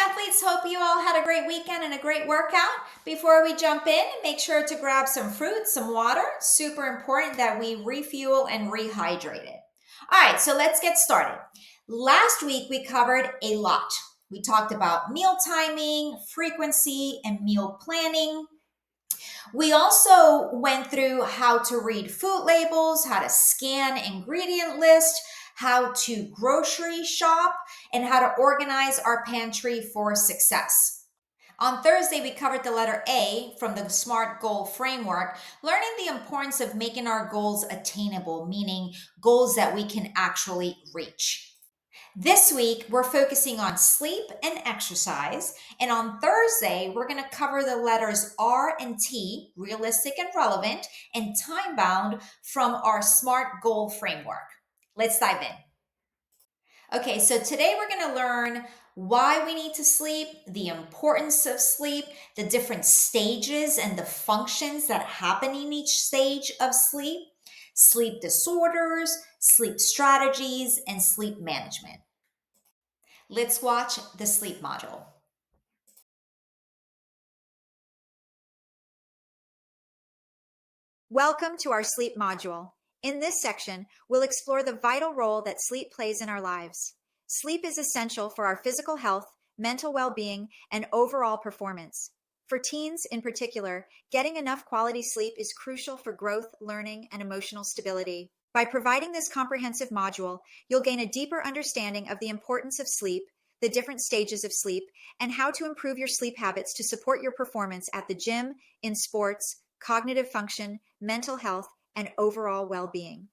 athletes, hope you all had a great weekend and a great workout. Before we jump in, make sure to grab some fruit, some water. Super important that we refuel and rehydrate it. All right, so let's get started. Last week we covered a lot. We talked about meal timing, frequency, and meal planning. We also went through how to read food labels, how to scan ingredient list, how to grocery shop, and how to organize our pantry for success. On Thursday, we covered the letter A from the SMART goal framework, learning the importance of making our goals attainable, meaning goals that we can actually reach. This week, we're focusing on sleep and exercise. And on Thursday, we're going to cover the letters R and T, realistic and relevant, and time bound from our SMART goal framework. Let's dive in. Okay, so today we're going to learn why we need to sleep, the importance of sleep, the different stages and the functions that happen in each stage of sleep, sleep disorders, sleep strategies, and sleep management. Let's watch the sleep module. Welcome to our sleep module. In this section, we'll explore the vital role that sleep plays in our lives. Sleep is essential for our physical health, mental well-being, and overall performance. For teens in particular, getting enough quality sleep is crucial for growth, learning, and emotional stability. By providing this comprehensive module, you'll gain a deeper understanding of the importance of sleep, the different stages of sleep, and how to improve your sleep habits to support your performance at the gym, in sports, cognitive function, mental health, and overall well-being.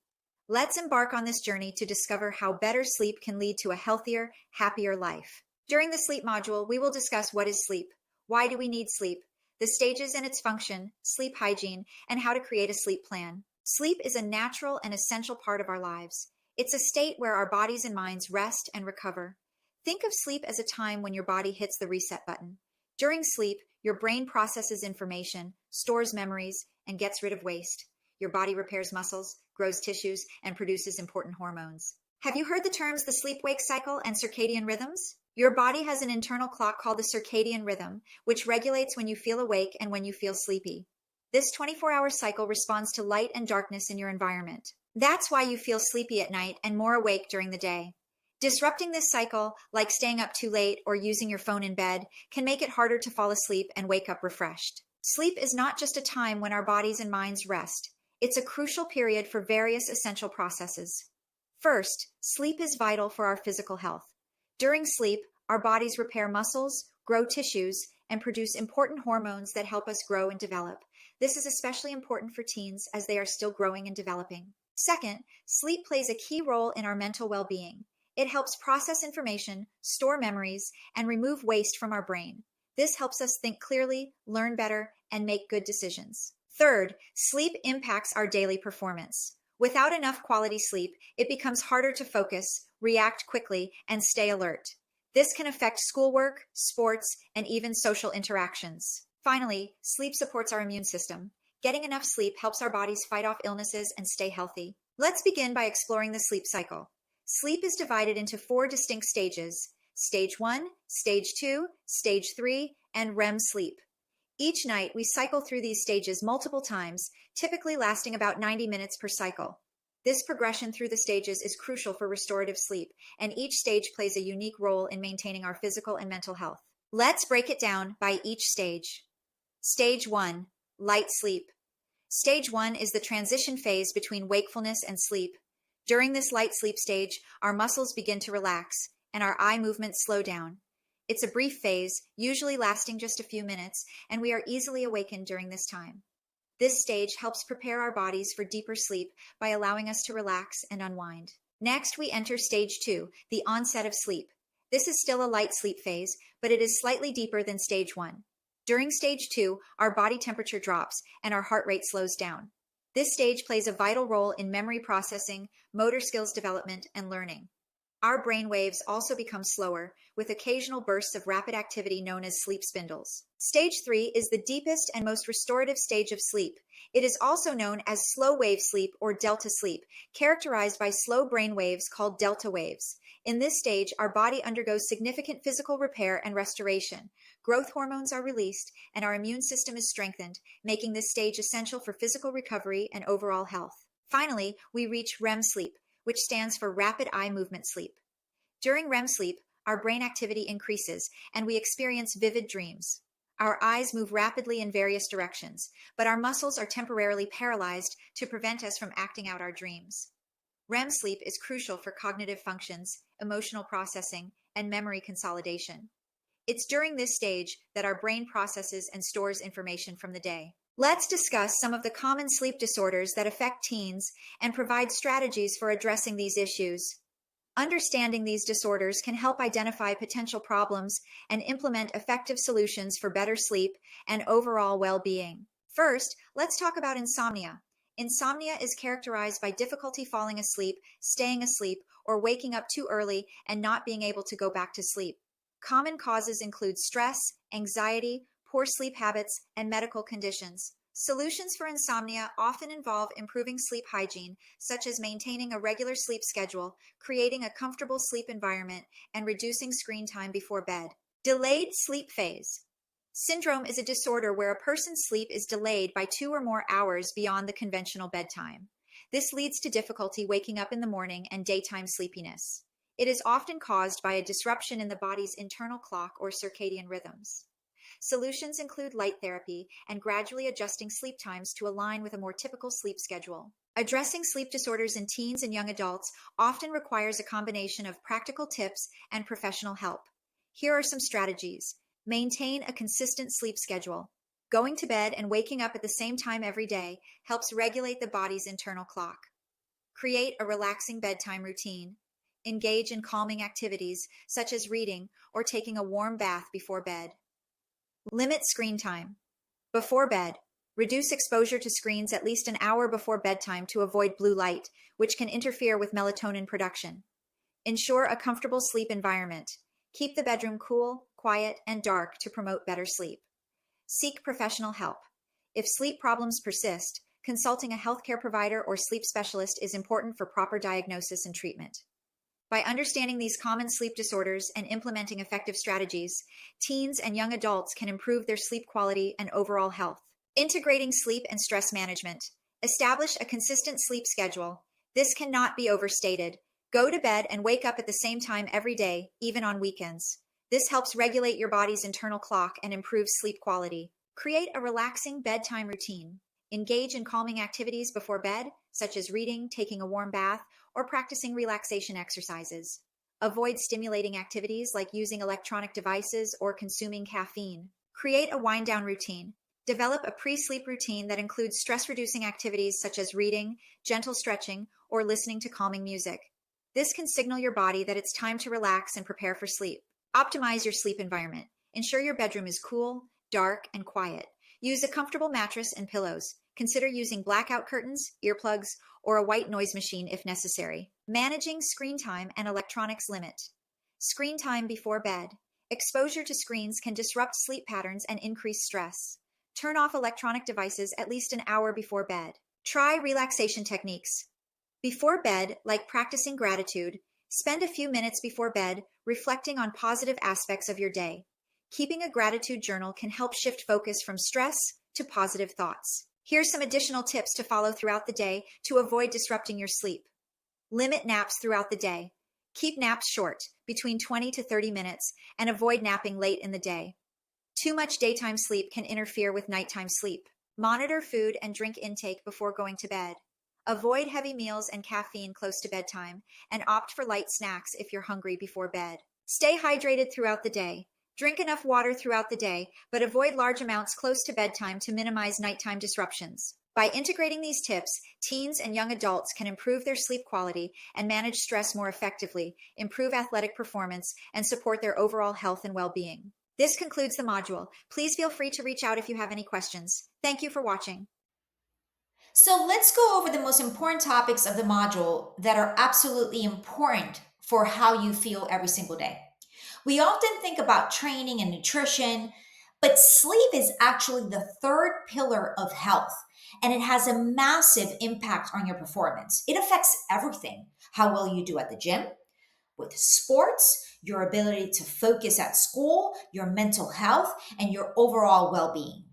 Let's embark on this journey to discover how better sleep can lead to a healthier, happier life. During the sleep module, we will discuss what is sleep, why do we need sleep, the stages and its function, sleep hygiene, and how to create a sleep plan. Sleep is a natural and essential part of our lives. It's a state where our bodies and minds rest and recover. Think of sleep as a time when your body hits the reset button. During sleep, your brain processes information, stores memories, and gets rid of waste. Your body repairs muscles, grows tissues, and produces important hormones. Have you heard the terms the sleep-wake cycle and circadian rhythms? Your body has an internal clock called the circadian rhythm, which regulates when you feel awake and when you feel sleepy. This 24-hour cycle responds to light and darkness in your environment. That's why you feel sleepy at night and more awake during the day. Disrupting this cycle, like staying up too late or using your phone in bed, can make it harder to fall asleep and wake up refreshed. Sleep is not just a time when our bodies and minds rest. It's a crucial period for various essential processes. First, sleep is vital for our physical health. During sleep, our bodies repair muscles, grow tissues, and produce important hormones that help us grow and develop. This is especially important for teens as they are still growing and developing. Second, sleep plays a key role in our mental well-being. It helps process information, store memories, and remove waste from our brain. This helps us think clearly, learn better, and make good decisions. Third, sleep impacts our daily performance. Without enough quality sleep, it becomes harder to focus, react quickly, and stay alert. This can affect schoolwork, sports, and even social interactions. Finally, sleep supports our immune system. Getting enough sleep helps our bodies fight off illnesses and stay healthy. Let's begin by exploring the sleep cycle. Sleep is divided into 4 distinct stages: Stage 1, Stage 2, Stage 3, and REM sleep. Each night, we cycle through these stages multiple times, typically lasting about 90 minutes per cycle. This progression through the stages is crucial for restorative sleep, and each stage plays a unique role in maintaining our physical and mental health. Let's break it down by each stage. Stage 1, light sleep. Stage 1 is the transition phase between wakefulness and sleep. During this light sleep stage, our muscles begin to relax, and our eye movements slow down. It's a brief phase, usually lasting just a few minutes, and we are easily awakened during this time. This stage helps prepare our bodies for deeper sleep by allowing us to relax and unwind. Next, we enter Stage 2, the onset of sleep. This is still a light sleep phase, but it is slightly deeper than Stage 1. During Stage 2, our body temperature drops and our heart rate slows down. This stage plays a vital role in memory processing, motor skills development, and learning. Our brain waves also become slower, with occasional bursts of rapid activity known as sleep spindles. Stage 3 is the deepest and most restorative stage of sleep. It is also known as slow wave sleep or delta sleep, characterized by slow brain waves called delta waves. In this stage, our body undergoes significant physical repair and restoration. Growth hormones are released, and our immune system is strengthened, making this stage essential for physical recovery and overall health. Finally, we reach REM sleep, which stands for rapid eye movement sleep. During REM sleep, our brain activity increases and we experience vivid dreams. Our eyes move rapidly in various directions, but our muscles are temporarily paralyzed to prevent us from acting out our dreams. REM sleep is crucial for cognitive functions, emotional processing, and memory consolidation. It's during this stage that our brain processes and stores information from the day. Let's discuss some of the common sleep disorders that affect teens and provide strategies for addressing these issues. Understanding these disorders can help identify potential problems and implement effective solutions for better sleep and overall well-being. First, let's talk about insomnia. Insomnia is characterized by difficulty falling asleep, staying asleep, or waking up too early and not being able to go back to sleep. Common causes include stress, anxiety, poor sleep habits, and medical conditions. Solutions for insomnia often involve improving sleep hygiene, such as maintaining a regular sleep schedule, creating a comfortable sleep environment, and reducing screen time before bed. Delayed sleep phase syndrome is a disorder where a person's sleep is delayed by 2 or more hours beyond the conventional bedtime. This leads to difficulty waking up in the morning and daytime sleepiness. It is often caused by a disruption in the body's internal clock or circadian rhythms. Solutions include light therapy and gradually adjusting sleep times to align with a more typical sleep schedule. Addressing sleep disorders in teens and young adults often requires a combination of practical tips and professional help. Here are some strategies. Maintain a consistent sleep schedule. Going to bed and waking up at the same time every day helps regulate the body's internal clock. Create a relaxing bedtime routine. Engage in calming activities such as reading or taking a warm bath before bed. Limit screen time. Before bed, reduce exposure to screens at least an hour before bedtime to avoid blue light, which can interfere with melatonin production. Ensure a comfortable sleep environment. Keep the bedroom cool, quiet, and dark to promote better sleep. Seek professional help. If sleep problems persist, consulting a healthcare provider or sleep specialist is important for proper diagnosis and treatment. By understanding these common sleep disorders and implementing effective strategies, teens and young adults can improve their sleep quality and overall health. Integrating sleep and stress management. Establish a consistent sleep schedule. This cannot be overstated. Go to bed and wake up at the same time every day, even on weekends. This helps regulate your body's internal clock and improve sleep quality. Create a relaxing bedtime routine. Engage in calming activities before bed, such as reading, taking a warm bath, or practicing relaxation exercises. Avoid stimulating activities like using electronic devices or consuming caffeine. Create a wind-down routine. Develop a pre-sleep routine that includes stress-reducing activities such as reading, gentle stretching, or listening to calming music. This can signal your body that it's time to relax and prepare for sleep. Optimize your sleep environment. Ensure your bedroom is cool, dark, and quiet. Use a comfortable mattress and pillows. Consider using blackout curtains, earplugs, or a white noise machine if necessary. Managing screen time and electronics limit. Screen time before bed. Exposure to screens can disrupt sleep patterns and increase stress. Turn off electronic devices at least an hour before bed. Try relaxation techniques. Before bed, like practicing gratitude, spend a few minutes before bed reflecting on positive aspects of your day. Keeping a gratitude journal can help shift focus from stress to positive thoughts. Here's some additional tips to follow throughout the day to avoid disrupting your sleep. Limit naps throughout the day. Keep naps short, between 20 to 30 minutes, and avoid napping late in the day. Too much daytime sleep can interfere with nighttime sleep. Monitor food and drink intake before going to bed. Avoid heavy meals and caffeine close to bedtime, and opt for light snacks if you're hungry before bed. Stay hydrated throughout the day. Drink enough water throughout the day, but avoid large amounts close to bedtime to minimize nighttime disruptions. By integrating these tips, teens and young adults can improve their sleep quality and manage stress more effectively, improve athletic performance, and support their overall health and well-being. This concludes the module. Please feel free to reach out if you have any questions. Thank you for watching. So let's go over the most important topics of the module that are absolutely important for how you feel every single day. We often think about training and nutrition, but sleep is actually the third pillar of health, and it has a massive impact on your performance. It affects everything: how well you do at the gym, with sports, your ability to focus at school, your mental health, and your overall well being.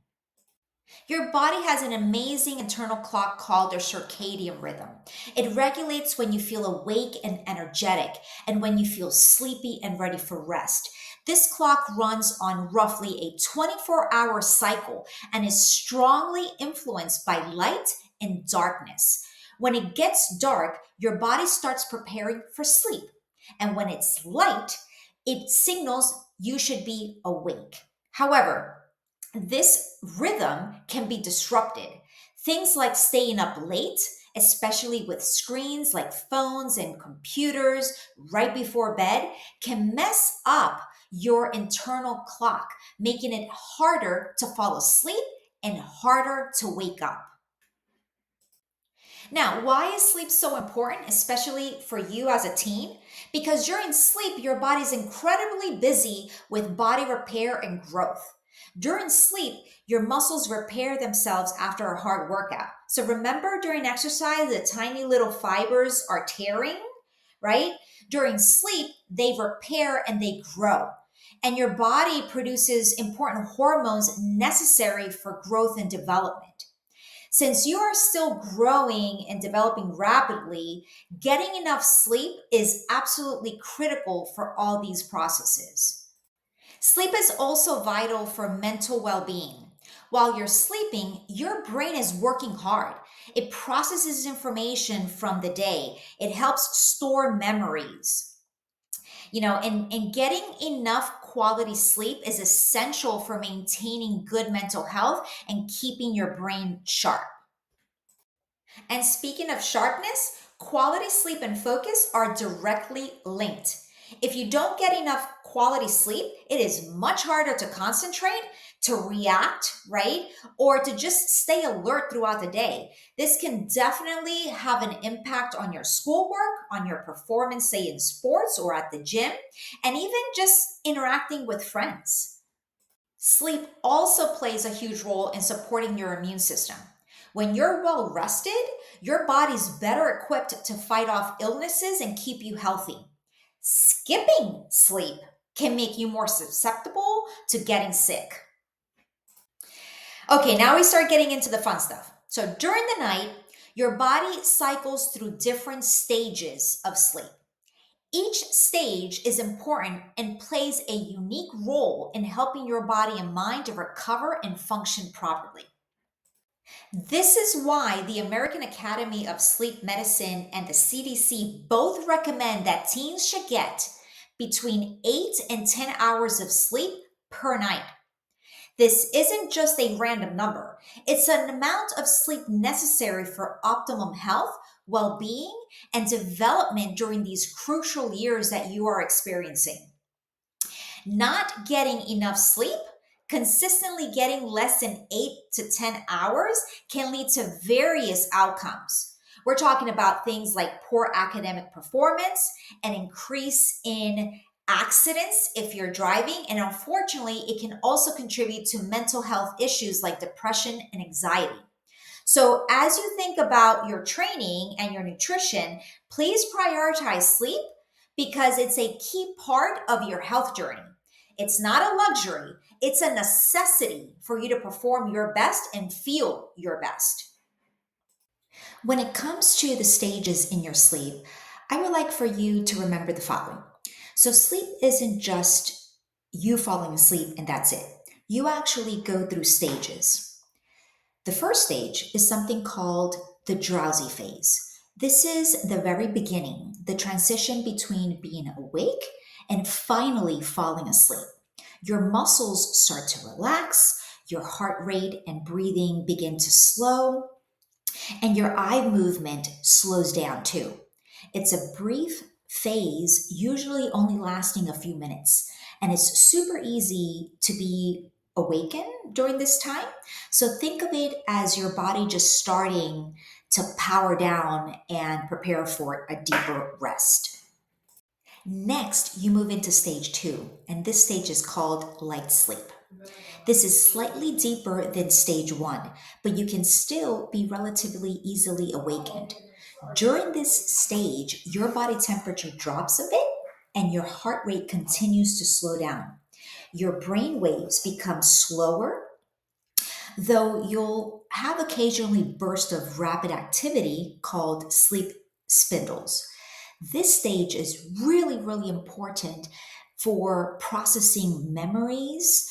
Your body has an amazing internal clock called a circadian rhythm. It regulates when you feel awake and energetic and when you feel sleepy and ready for rest. This clock runs on roughly a 24-hour cycle and is strongly influenced by light and darkness. When it gets dark, your body starts preparing for sleep. And when it's light, it signals you should be awake. However, this rhythm can be disrupted. Things like staying up late, especially with screens like phones and computers right before bed, can mess up your internal clock, making it harder to fall asleep and harder to wake up. Now, why is sleep so important, especially for you as a teen? Because during sleep, your body's incredibly busy with body repair and growth. During sleep, your muscles repair themselves after a hard workout. So remember during exercise, the tiny little fibers are tearing, right? During sleep, they repair and they grow. And your body produces important hormones necessary for growth and development. Since you are still growing and developing rapidly, getting enough sleep is absolutely critical for all these processes. Sleep is also vital for mental well being. While you're sleeping, your brain is working hard. It processes information from the day, it helps store memories. And getting enough quality sleep is essential for maintaining good mental health and keeping your brain sharp. And speaking of sharpness, quality sleep and focus are directly linked. If you don't get enough quality sleep, it is much harder to concentrate, to react, right? Or to just stay alert throughout the day. This can definitely have an impact on your schoolwork, on your performance, say in sports or at the gym, and even just interacting with friends. Sleep also plays a huge role in supporting your immune system. When you're well rested, your body's better equipped to fight off illnesses and keep you healthy. Skipping sleep can make you more susceptible to getting sick. Okay, now we start getting into the fun stuff. So during the night, your body cycles through different stages of sleep. Each stage is important and plays a unique role in helping your body and mind to recover and function properly. This is why the American Academy of Sleep Medicine and the CDC both recommend that teens should get between 8 and 10 hours of sleep per night. This isn't just a random number, it's an amount of sleep necessary for optimum health, well being, and development during these crucial years that you are experiencing. Not getting enough sleep, consistently getting less than 8 to 10 hours can lead to various outcomes. We're talking about things like poor academic performance, an increase in accidents if you're driving, and unfortunately, it can also contribute to mental health issues like depression and anxiety. So, as you think about your training and your nutrition, please prioritize sleep because it's a key part of your health journey. It's not a luxury, it's a necessity for you to perform your best and feel your best. When it comes to the stages in your sleep, I would like for you to remember the following. So, sleep isn't just you falling asleep and that's it. You actually go through stages. The first stage is something called the drowsy phase. This is the very beginning, the transition between being awake and finally falling asleep. Your muscles start to relax, your heart rate and breathing begin to slow, and your eye movement slows down too. It's a brief phase, usually only lasting a few minutes, and it's super easy to be awakened during this time. So think of it as your body just starting to power down and prepare for a deeper rest. Next, you move into stage two, and this stage is called light sleep. This is slightly deeper than stage one, but you can still be relatively easily awakened. During this stage, your body temperature drops a bit and your heart rate continues to slow down. Your brain waves become slower, though you'll have occasionally bursts of rapid activity called sleep spindles. This stage is really, really important for processing memories,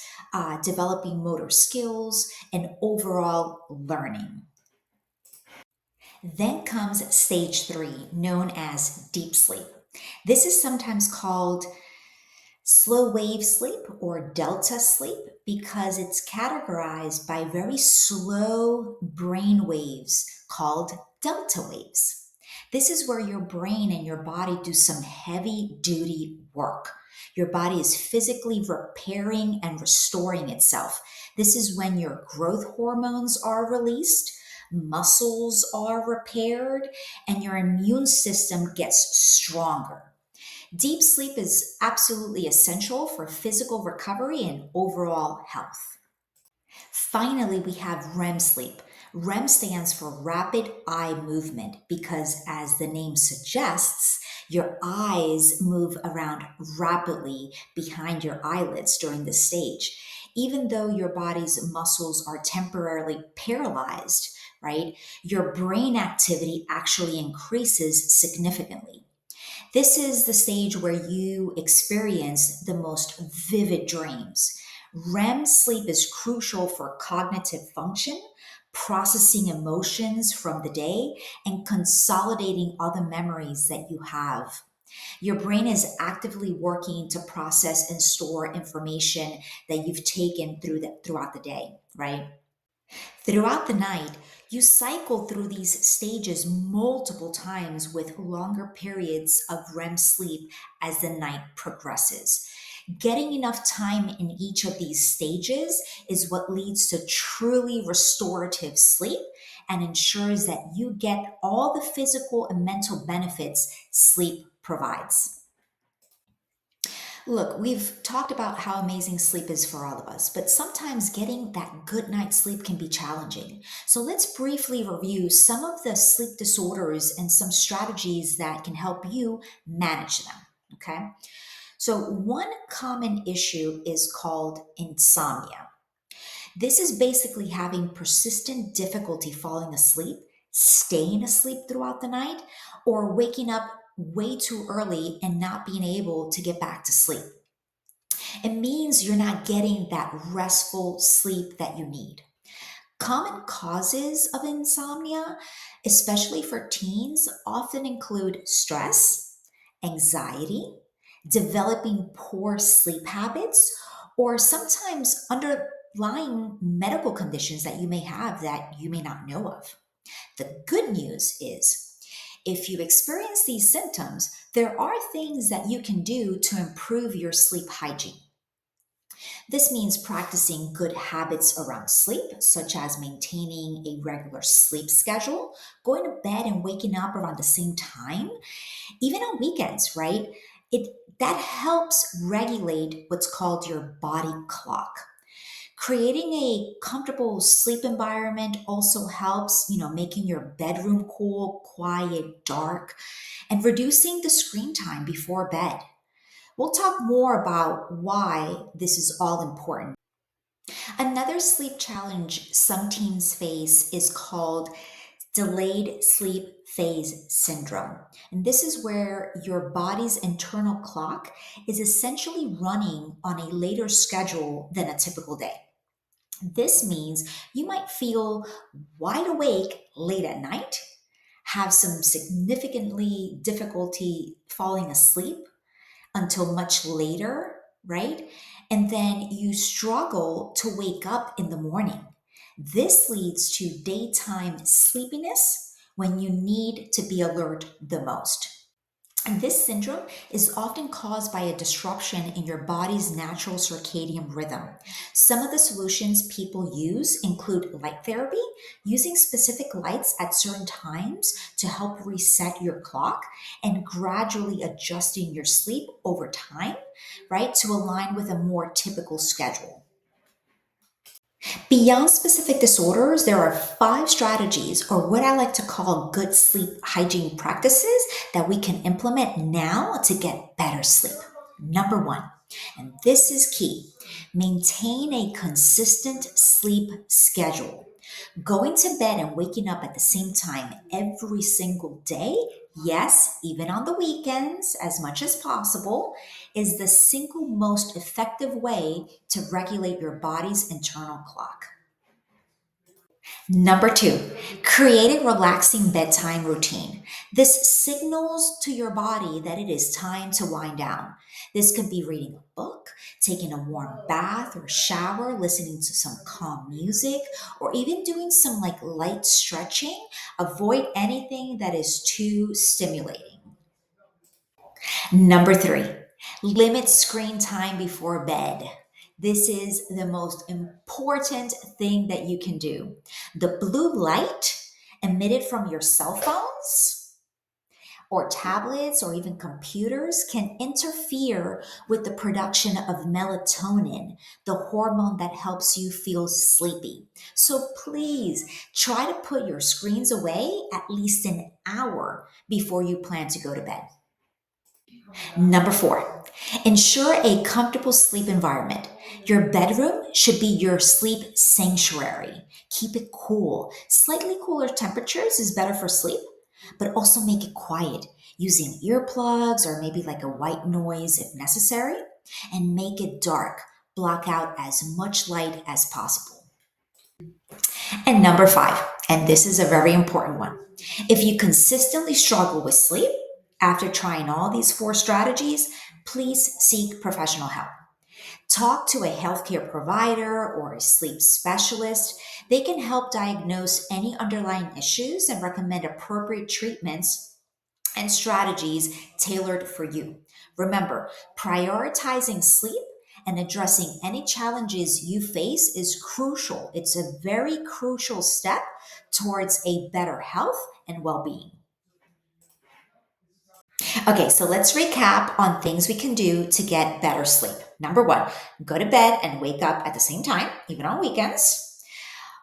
developing motor skills, and overall learning. Then comes stage three, known as deep sleep. This is sometimes called slow wave sleep or delta sleep because it's categorized by very slow brain waves called delta waves. This is where your brain and your body do some heavy duty work. Your body is physically repairing and restoring itself. This is when your growth hormones are released, muscles are repaired, and your immune system gets stronger. Deep sleep is absolutely essential for physical recovery and overall health. Finally, we have REM sleep. REM stands for rapid eye movement because, as the name suggests, your eyes move around rapidly behind your eyelids during this stage. Even though your body's muscles are temporarily paralyzed, right, your brain activity actually increases significantly. This is the stage where you experience the most vivid dreams. REM sleep is crucial for cognitive function, processing emotions from the day, and consolidating all the memories that you have. Your brain is actively working to process and store information that you've taken throughout the day, right? Throughout the night, you cycle through these stages multiple times with longer periods of REM sleep as the night progresses. Getting enough time in each of these stages is what leads to truly restorative sleep and ensures that you get all the physical and mental benefits sleep provides. Look, we've talked about how amazing sleep is for all of us, but sometimes getting that good night's sleep can be challenging. So let's briefly review some of the sleep disorders and some strategies that can help you manage them. Okay. So, one common issue is called insomnia. This is basically having persistent difficulty falling asleep, staying asleep throughout the night, or waking up way too early and not being able to get back to sleep. It means you're not getting that restful sleep that you need. Common causes of insomnia, especially for teens, often include stress, anxiety, developing poor sleep habits, or sometimes underlying medical conditions that you may have that you may not know of. The good news is, if you experience these symptoms, there are things that you can do to improve your sleep hygiene. This means practicing good habits around sleep, such as maintaining a regular sleep schedule, going to bed and waking up around the same time, even on weekends, right? It that helps regulate what's called your body clock. Creating a comfortable sleep environment also helps, making your bedroom cool, quiet, dark, and reducing the screen time before bed. We'll talk more about why this is all important. Another sleep challenge some teens face is called delayed sleep phase syndrome. And this is where your body's internal clock is essentially running on a later schedule than a typical day. This means you might feel wide awake late at night, have some significantly difficulty falling asleep until much later, right? And then you struggle to wake up in the morning. This leads to daytime sleepiness when you need to be alert the most. And this syndrome is often caused by a disruption in your body's natural circadian rhythm. Some of the solutions people use include light therapy, using specific lights at certain times to help reset your clock, and gradually adjusting your sleep over time, right, to align with a more typical schedule. Beyond specific disorders, there are 5 strategies, or what I like to call good sleep hygiene practices, that we can implement now to get better sleep. Number 1, and this is key, maintain a consistent sleep schedule. Going to bed and waking up at the same time every single day, yes, even on the weekends, as much as possible, is the single most effective way to regulate your body's internal clock. Number 2, create a relaxing bedtime routine. This signals to your body that it is time to wind down. This could be reading a book, taking a warm bath or shower, listening to some calm music, or even doing some like light stretching. Avoid anything that is too stimulating. Number 3, limit screen time before bed. This is the most important thing that you can do. The blue light emitted from your cell phones or tablets or even computers can interfere with the production of melatonin, the hormone that helps you feel sleepy. So please try to put your screens away at least an hour before you plan to go to bed. Number 4, ensure a comfortable sleep environment. Your bedroom should be your sleep sanctuary. Keep it cool. Slightly cooler temperatures is better for sleep, but also make it quiet using earplugs or maybe like a white noise if necessary, and make it dark. Block out as much light as possible. And number 5, and this is a very important one. If you consistently struggle with sleep after trying all these 4 strategies, please seek professional help. Talk to a healthcare provider or a sleep specialist. They can help diagnose any underlying issues and recommend appropriate treatments and strategies tailored for you. Remember, prioritizing sleep and addressing any challenges you face is crucial. It's a very crucial step towards a better health and well being. Okay, so let's recap on things we can do to get better sleep. Number 1, go to bed and wake up at the same time, even on weekends.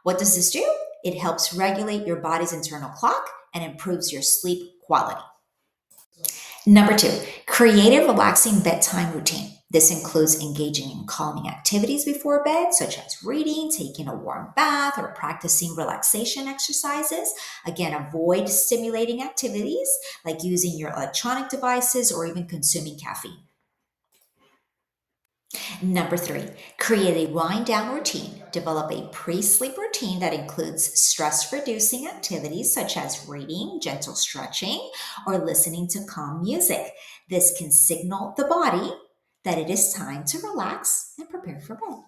What does this do? It helps regulate your body's internal clock and improves your sleep quality. Number 2, create a relaxing bedtime routine. This includes engaging in calming activities before bed, such as reading, taking a warm bath, or practicing relaxation exercises. Again, avoid stimulating activities like using your electronic devices or even consuming caffeine. Number 3, create a wind down routine. Develop a pre sleep routine that includes stress reducing activities such as reading, gentle stretching, or listening to calm music. This can signal the body that it is time to relax and prepare for bed.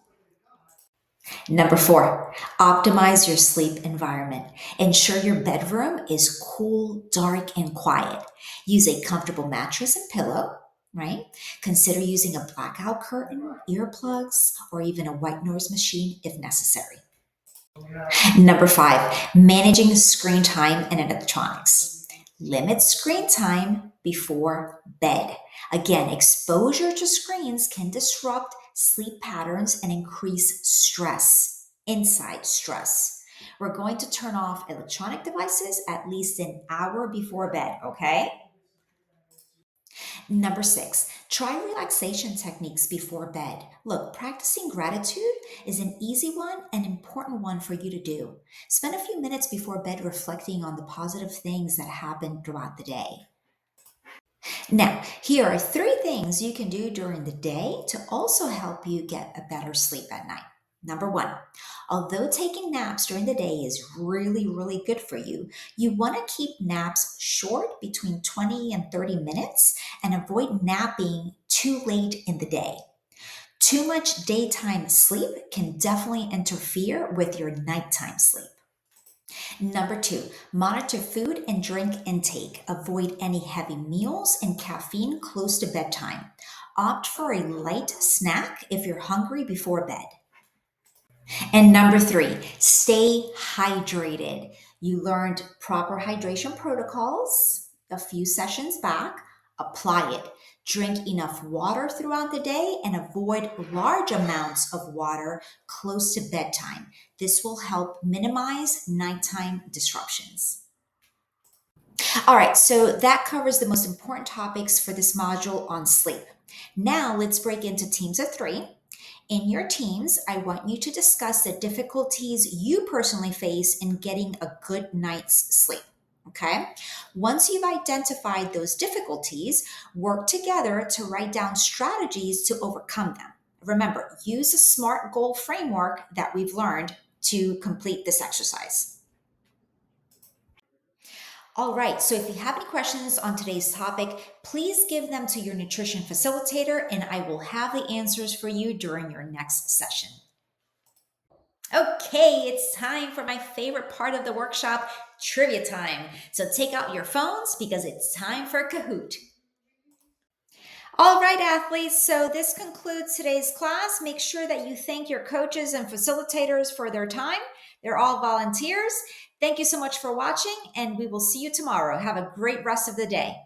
Number 4, optimize your sleep environment. Ensure your bedroom is cool, dark, and quiet. Use a comfortable mattress and pillow, right? Consider using a blackout curtain, earplugs, or even a white noise machine if necessary. Number 5, managing screen time and electronics. Limit screen time before bed. Again, exposure to screens can disrupt sleep patterns and increase stress, inside stress. We're going to turn off electronic devices at least an hour before bed, okay? Number 6, try relaxation techniques before bed. Look, practicing gratitude is an easy one and important one for you to do. Spend a few minutes before bed reflecting on the positive things that happened throughout the day. Now, here are 3 things you can do during the day to also help you get a better sleep at night. Number 1, although taking naps during the day is really, really good for you, you want to keep naps short, between 20 and 30 minutes, and avoid napping too late in the day. Too much daytime sleep can definitely interfere with your nighttime sleep. Number two, monitor food and drink intake. Avoid any heavy meals and caffeine close to bedtime. Opt for a light snack if you're hungry before bed. And number three, stay hydrated. You learned proper hydration protocols a few sessions back. Apply it. Drink enough water throughout the day and avoid large amounts of water close to bedtime. This will help minimize nighttime disruptions. All right, so that covers the most important topics for this module on sleep. Now let's break into teams of three. In your teams, I want you to discuss the difficulties you personally face in getting a good night's sleep. Okay. Once you've identified those difficulties, work together to write down strategies to overcome them. Remember, use the SMART goal framework that we've learned to complete this exercise. All right, so if you have any questions on today's topic, please give them to your nutrition facilitator and I will have the answers for you during your next session. Okay, it's time for my favorite part of the workshop, trivia time. So take out your phones because it's time for Kahoot. All right, athletes, so this concludes today's class. Make sure that you thank your coaches and facilitators for their time. They're all volunteers. Thank you so much for watching, and we will see you tomorrow. Have a great rest of the day.